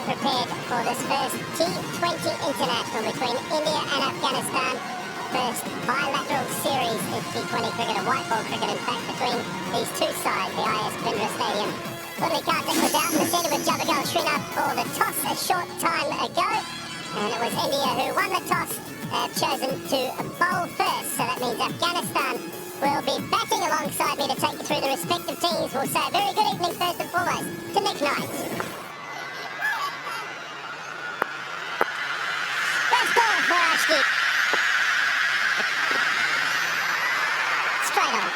prepared for this first T20 international between India and Afghanistan. First bilateral series of T20 cricket, a white ball cricket, in fact, between these two sides, the IS Bindra Stadium. Murali Karthik was out in the centre with Javagal Srinath for the toss a short time ago. And it was India who won the toss, have chosen to bowl first. So that means Afghanistan will be batting alongside me to take you through the respective teams. We'll say a very good evening first and foremost to Nick Knight. First ball for Ashdeep. Straight on.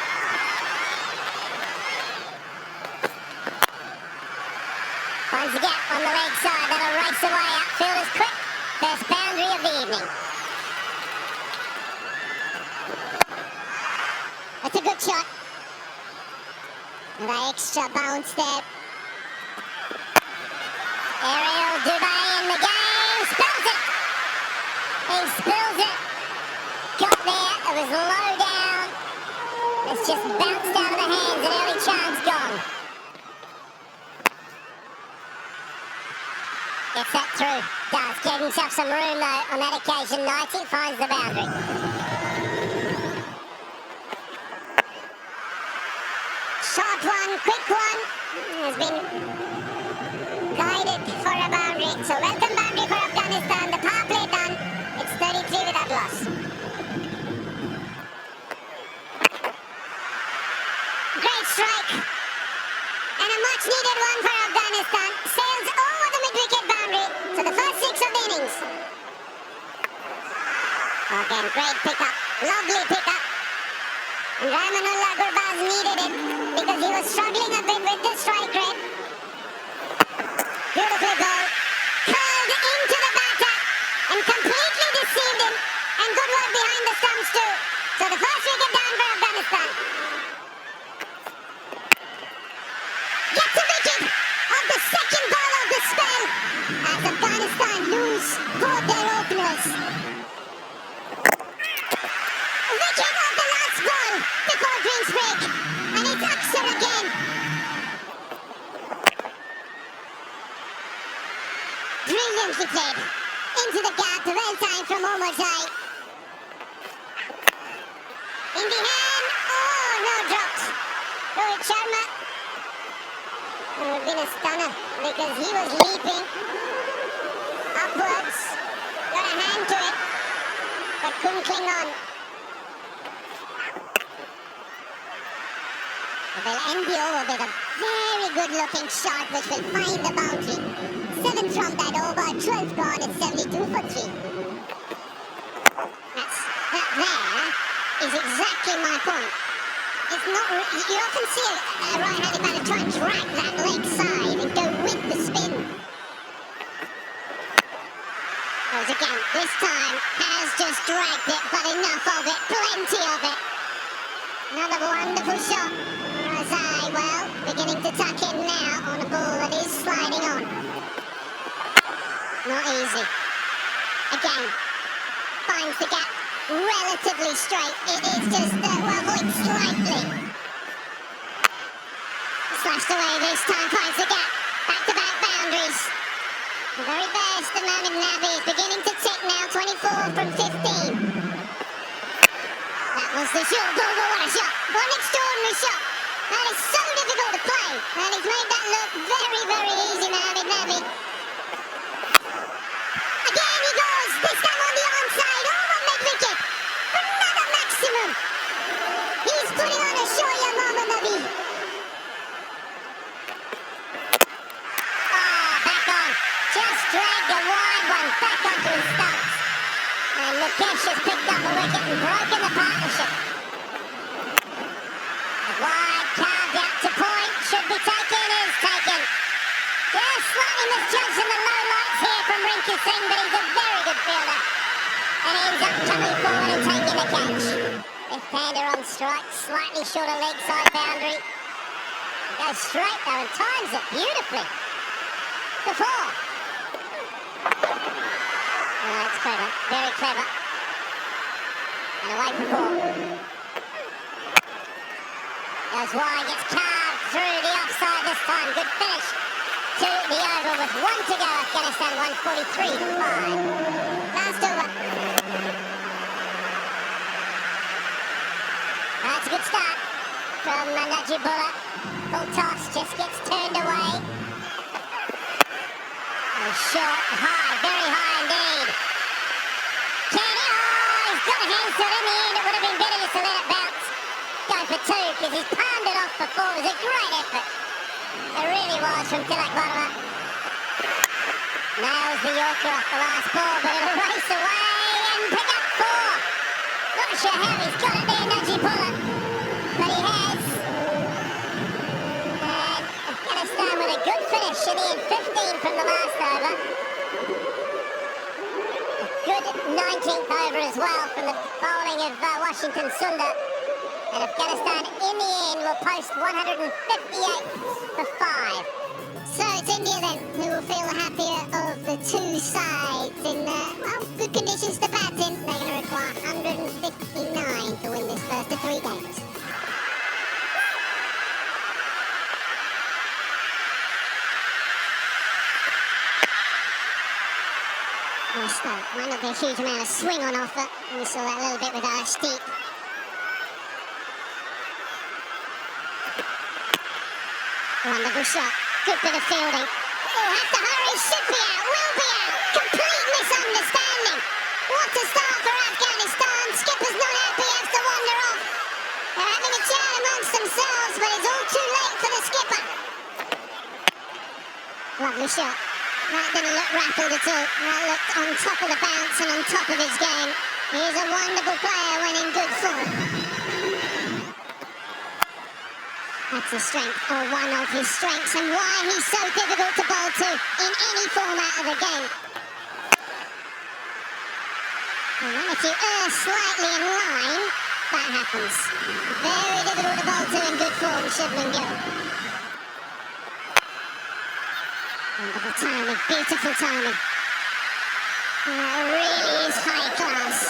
Finds the gap on the leg side. That'll race away. Outfield is quick. First boundary of the evening. That's a good shot. And the extra bounce there. Ariel Dubé in the game. Spills it. He spills it. Got there. It was low down. It's just bounced out of the hands. An early chance gone. Gets that through. Does. Gave himself some room though on that occasion. 90 finds the boundary. Short one, quick one. Has been guided for a boundary. So welcome boundary for Afghanistan. The power play done. It's 33 without loss. Great strike. And a much needed one for Afghanistan. Sails over the mid-wicket boundary. So the first 6 of the innings. Again, great pickup. Lovely pickup. And Rahmanullah Gurbaz needed it because he was struggling a bit with the strike rate. Beautiful goal. Curled into the batter and completely deceived him. And good work behind the stumps too. So the first wicket down for Afghanistan. Gets a wicket of the second ball of the spell as Afghanistan lose both their openers. Wicket of the last ball before drinks break, and it's Aksar again. Brilliantly played. Into the gap, well timed from Omarzai. In the hand, oh no, dropped. Rohit Sharma. It would have been a stunner because he was leaping upwards. Got a hand to it, but couldn't cling on. They'll end the over with a very good-looking shot which will find the boundary. 7 from that over, 12 gone, it's 72 for 3. That there is exactly my point. It's not, you often see a right-handed batter try and drag that leg side and go with the spin. Whereas again, this time has just dragged it, but enough of it, plenty of it. Another wonderful shot. Razai, well, beginning to tuck in now on a ball that is sliding on. Not easy. Again, finds the gap relatively straight. It is just, void slightly. Slashed away this time, finds the gap. Back-to-back boundaries. The very best of Mohammad Nabi is beginning to tick now, 24 from 15. That was the shot. What a shot. What an extraordinary shot. That is so difficult to play. And he's made that look very, very easy, Mohammad Nabi. Again he goes. This time on the onside. Over mid-wicket. Another maximum. He's putting on a show, yeah, Mohammad Nabi. Oh, back on. Just dragged a wide one back onto his stumps. And Mukesh has picked up a wicket and broken the partnership. A wide carved out to point. Should be taken, is taken. Just slightly misjudged in the low lights here from Rinku Singh, but he's a very good fielder. And he ends up coming forward and taking the catch. Left-hander on strike, slightly shorter leg side boundary. Goes straight though and times it beautifully. The 4. Oh, that's clever, very clever. And away for 4. Goes wide, gets carved through the offside this time. Good finish to the over with 1 to go. Afghanistan Afghanistan 143 for 5. Last over. That's a good start from Najibullah. Full toss, just gets turned away. Short, high, very high indeed. Can he? Oh, he's got a handset in the end. It would have been better just to let it bounce. Go for 2 because he's palmed it off before. It was a great effort. It really was from Tilak Varma. Nails the Yorker off the last ball, but it'll race away and pick up 4. Not sure how he's got it there, Najibullah, but he has. And Afghanistan with a good finish in the end, 15 from the last over. A good 19th over as well from the bowling of Washington Sundar. And Afghanistan in the end will post 158 for 5. So it's India then who will feel the happier of the two sides in good conditions to bat in. They're going to require 159 to win this first of 3 games. Might not be a huge amount of swing on offer. We saw that a little bit with Arshdeep. Wonderful shot. Good bit of fielding. Oh, have to hurry. Should be out. Will be out. Complete misunderstanding. What a start for Afghanistan. Skipper's not happy. Has to wander off. They're having a chat amongst themselves, but it's all too late for the skipper. Lovely shot. That didn't look rapid at all. That looked on top of the bounce and on top of his game. He's a wonderful player when in good form. That's a strength, or one of his strengths, and why he's so difficult to bowl to in any format of the game. And then if you err slightly in line, that happens. Very difficult to bowl to in good form, Shubman Gill. Wonderful timing, beautiful timing. That really is high class.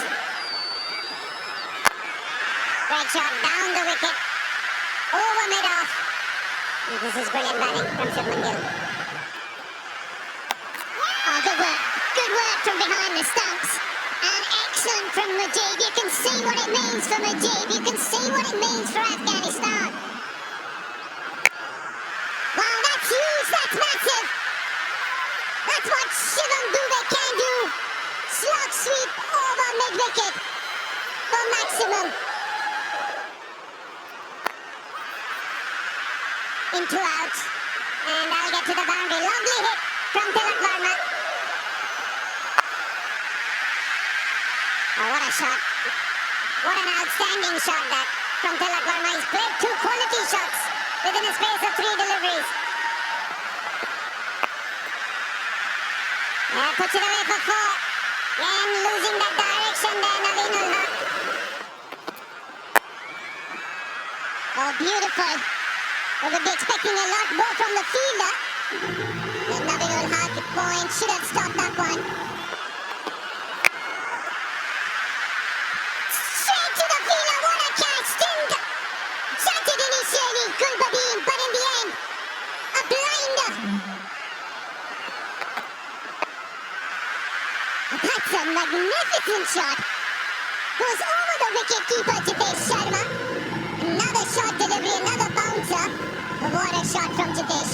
Great shot down the wicket. Over mid-off. This is brilliant batting from Shubman Gill. Oh, good work. Good work from behind the stumps. And excellent from Mujib. You can see what it means for Mujib. You can see what it means for Afghanistan. Wow, that's huge. That's massive. That's what Shivam Dube can do. Slot sweep over mid-wicket for maximum. Into out, and I'll get to the boundary. Lovely hit from Tilak Varma. Oh, what a shot. What an outstanding shot that from Tilak Varma. He's played 2 quality shots within a space of 3 deliveries. Yeah, puts it away for 4. And losing that direction there, Naveen ul Haq. Oh, beautiful. We would be expecting a lot more from the fielder. The Naveen ul Haq point should have stopped that one. Straight to the fielder, what a catch! Shot it initially, Gulbadin, but in the end, a blinder. That's a magnificent shot. Goes over the wicket-keeper Jitesh Sharma. Another shot delivery, another bouncer. What a shot from Jitesh.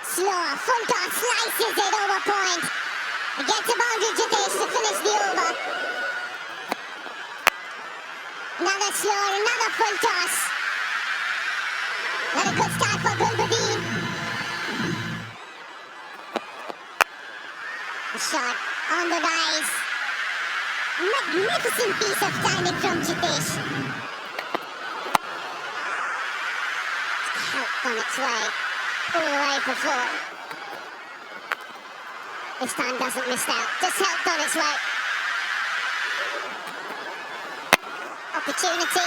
Slow, full toss, slices it over point. Gets a boundary, Jitesh, to finish the over. Another slow, another full toss. Not a good start for Gulbadin. A shot on the rise. Magnificent piece of timing from Jitesh. On its way, all the way for 4. This time doesn't miss out, just helped on its way. Opportunity.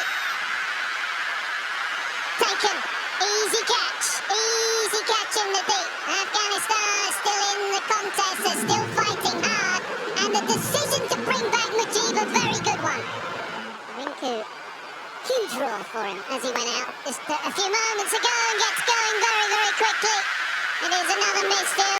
Taken. Easy catch in the deep. Afghanistan is still in the contest, they're still fighting hard. And the decision to bring back Mujib, a very good one. Rinku. Huge roar for him as he went out just a few moments ago and gets going very, very quickly. It is another miss still.